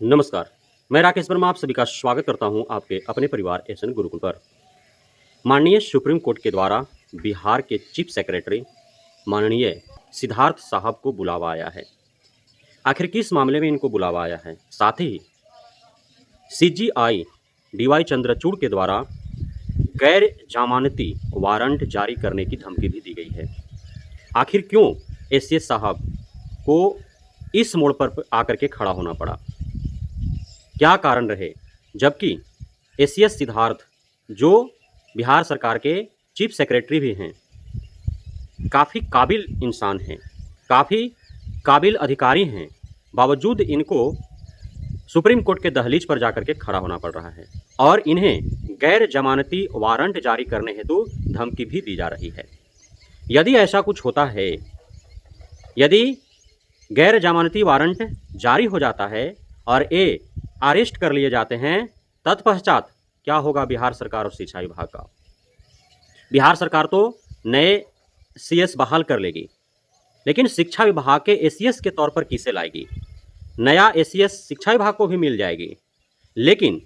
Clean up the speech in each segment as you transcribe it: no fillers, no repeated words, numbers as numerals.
नमस्कार, मैं राकेश वर्मा आप सभी का स्वागत करता हूं आपके अपने परिवार एसएन गुरुकुल पर। माननीय सुप्रीम कोर्ट के द्वारा बिहार के चीफ सेक्रेटरी माननीय सिद्धार्थ साहब को बुलावा आया है। आखिर किस मामले में इनको बुलावा आया है? साथ ही सीजीआई डीवाई चंद्रचूड़ के द्वारा गैर जमानती वारंट जारी करने की धमकी भी दी गई है। आखिर क्यों एसीएस साहब को इस मोड़ पर आकर के खड़ा होना पड़ा? क्या कारण रहे? जबकि एसीएस सिद्धार्थ जो बिहार सरकार के चीफ सेक्रेटरी भी हैं, काफ़ी काबिल इंसान हैं, काफ़ी काबिल अधिकारी हैं, बावजूद इनको सुप्रीम कोर्ट के दहलीज पर जाकर के खड़ा होना पड़ रहा है और इन्हें गैर जमानती वारंट जारी करने हेतु धमकी भी दी जा रही है। यदि ऐसा कुछ होता है, यदि गैर जमानती वारंट जारी हो जाता है और ये अरेस्ट कर लिए जाते हैं, तत्पश्चात क्या होगा बिहार सरकार और शिक्षा विभाग का? बिहार सरकार तो नए सीएस बहाल कर लेगी, लेकिन शिक्षा विभाग के एसीएस के तौर पर किसे लाएगी? नया एसीएस शिक्षा विभाग को भी मिल जाएगी, लेकिन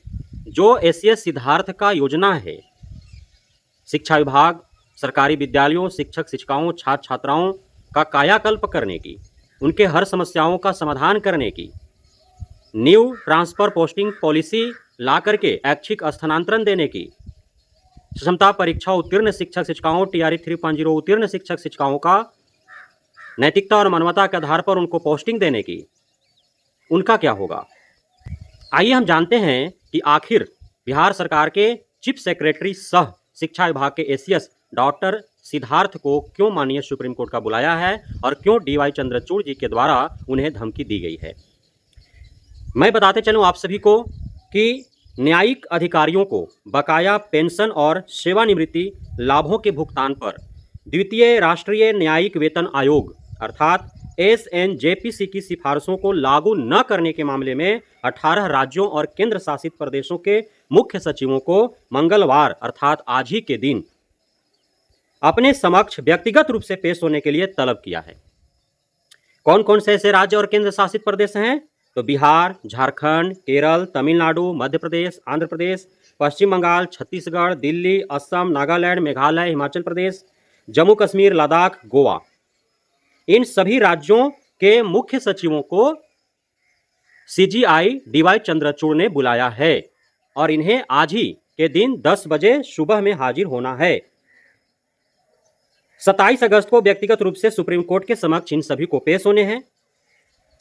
जो एसीएस सिद्धार्थ का योजना है, शिक्षा विभाग, सरकारी विद्यालयों, शिक्षक शिक्षिकाओं, छात्र छात्राओं का कायाकल्प करने की, उनके हर समस्याओं का समाधान करने की, न्यू ट्रांसफ़र पोस्टिंग पॉलिसी ला करके ऐच्छिक स्थानांतरण देने की, क्षमता परीक्षा उत्तीर्ण शिक्षक शिक्षिकाओं, टीआरई 3.0 उत्तीर्ण शिक्षक शिक्षिकाओं का नैतिकता और मानवता के आधार पर उनको पोस्टिंग देने की, उनका क्या होगा? आइए हम जानते हैं कि आखिर बिहार सरकार के चीफ सेक्रेटरी सह शिक्षा विभाग के एसीएस डॉक्टर सिद्धार्थ को क्यों माननीय सुप्रीम कोर्ट का बुलाया है और क्यों डीवाई चंद्रचूड़ जी के द्वारा उन्हें धमकी दी गई है। मैं बताते चलूं आप सभी को कि न्यायिक अधिकारियों को बकाया पेंशन और सेवानिवृत्ति लाभों के भुगतान पर द्वितीय राष्ट्रीय न्यायिक वेतन आयोग अर्थात एसएनजेपीसी की सिफारिशों को लागू न करने के मामले में 18 राज्यों और केंद्र शासित प्रदेशों के मुख्य सचिवों को मंगलवार अर्थात आज ही के दिन अपने समक्ष व्यक्तिगत रूप से पेश होने के लिए तलब किया है। कौन कौन से ऐसे राज्य और केंद्र शासित प्रदेश हैं? तो बिहार, झारखंड, केरल, तमिलनाडु, मध्य प्रदेश, आंध्र प्रदेश, पश्चिम बंगाल, छत्तीसगढ़, दिल्ली, असम, नागालैंड, मेघालय, हिमाचल प्रदेश, जम्मू कश्मीर, लद्दाख, गोवा। इन सभी राज्यों के मुख्य सचिवों को सीजीआई डीवाई चंद्रचूड़ ने बुलाया है और इन्हें आज ही के दिन 10 बजे सुबह में हाजिर होना है। 27 अगस्त को व्यक्तिगत रूप से सुप्रीम कोर्ट के समक्ष इन सभी को पेश होने हैं।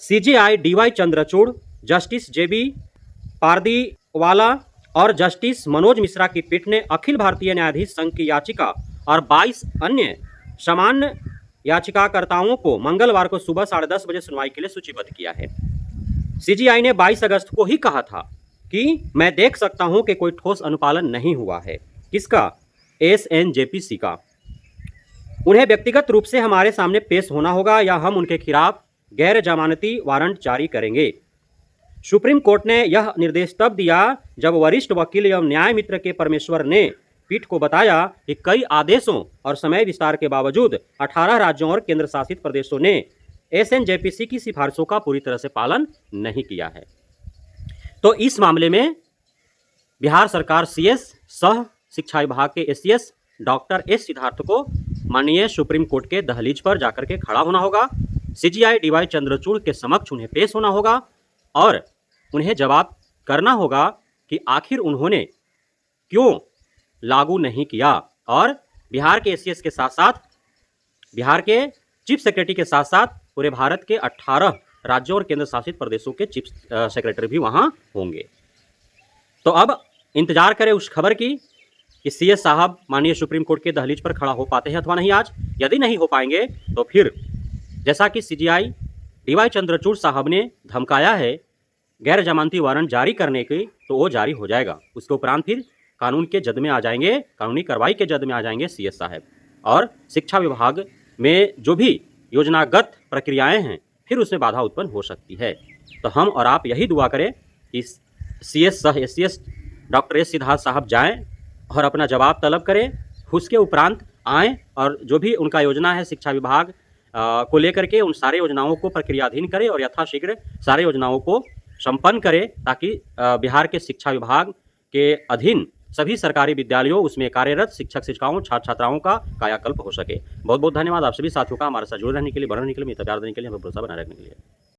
सीजीआई डीवाई चंद्रचूड़, जस्टिस जेबी पारदीवाला और जस्टिस मनोज मिश्रा की पीठ ने अखिल भारतीय न्यायाधीश संघ की याचिका और 22 अन्य समान याचिकाकर्ताओं को मंगलवार को सुबह 10:30 बजे सुनवाई के लिए सूचीबद्ध किया है। सीजीआई ने 22 अगस्त को ही कहा था कि मैं देख सकता हूं कि कोई ठोस अनुपालन नहीं हुआ है। किसका? एसएनजेपीसी का। उन्हें व्यक्तिगत रूप से हमारे सामने पेश होना होगा या हम उनके खिलाफ गैर जमानती वारंट जारी करेंगे। सुप्रीम कोर्ट ने यह निर्देश तब दिया जब वरिष्ठ वकील एवं न्याय मित्र के परमेश्वर ने पीठ को बताया कि कई आदेशों और समय विस्तार के बावजूद 18 राज्यों और केंद्र शासित प्रदेशों ने एसएनजेपीसी की सिफारिशों का पूरी तरह से पालन नहीं किया है। तो इस मामले में बिहार सरकार सीएस सह शिक्षा विभाग के एसीएस डॉक्टर एस सिद्धार्थ को माननीय सुप्रीम कोर्ट के दहलीज पर जाकर के खड़ा होना होगा। सीजीआई डीवाई चंद्रचूड़ के समक्ष उन्हें पेश होना होगा और उन्हें जवाब करना होगा कि आखिर उन्होंने क्यों लागू नहीं किया और बिहार के एसीएस के साथ साथ बिहार के चीफ सेक्रेटरी के साथ साथ पूरे भारत के 18 राज्यों और केंद्र शासित प्रदेशों के चीफ सेक्रेटरी भी वहां होंगे। तो अब इंतजार करें उस खबर की कि सीएस साहब माननीय सुप्रीम कोर्ट के दहलीज पर खड़ा हो पाते हैं अथवा नहीं आज। यदि नहीं हो पाएंगे तो फिर जैसा कि सीजीआई डीवाई चंद्रचूड़ साहब ने धमकाया है गैर जमानती वारंट जारी करने की, तो वो जारी हो जाएगा। उसके उपरांत फिर कानून के जद में आ जाएंगे, कानूनी कार्रवाई के जद में आ जाएंगे सीएस साहब और शिक्षा विभाग में जो भी योजनागत प्रक्रियाएं हैं फिर उसमें बाधा उत्पन्न हो सकती है। तो हम और आप यही दुआ करें कि सीएस सह एसीएस डॉक्टर एस सिद्धार्थ साहब जाएं और अपना जवाब तलब करें, उसके उपरांत आएँ और जो भी उनका योजना है शिक्षा विभाग को लेकर के उन सारे योजनाओं को प्रक्रियाधीन करें और यथाशीघ्र सारे योजनाओं को संपन्न करे, ताकि बिहार के शिक्षा विभाग के अधीन सभी सरकारी विद्यालयों उसमें कार्यरत शिक्षक शिक्षिकाओं छात्र छात्राओं का कायाकल्प हो सके। बहुत बहुत धन्यवाद आप सभी साथियों का हमारे साथ जुड़े रहने के लिए, बने रहने के लिए, मित्र प्यार देने के लिए, हमें भरोसा बनाए रखने के लिए।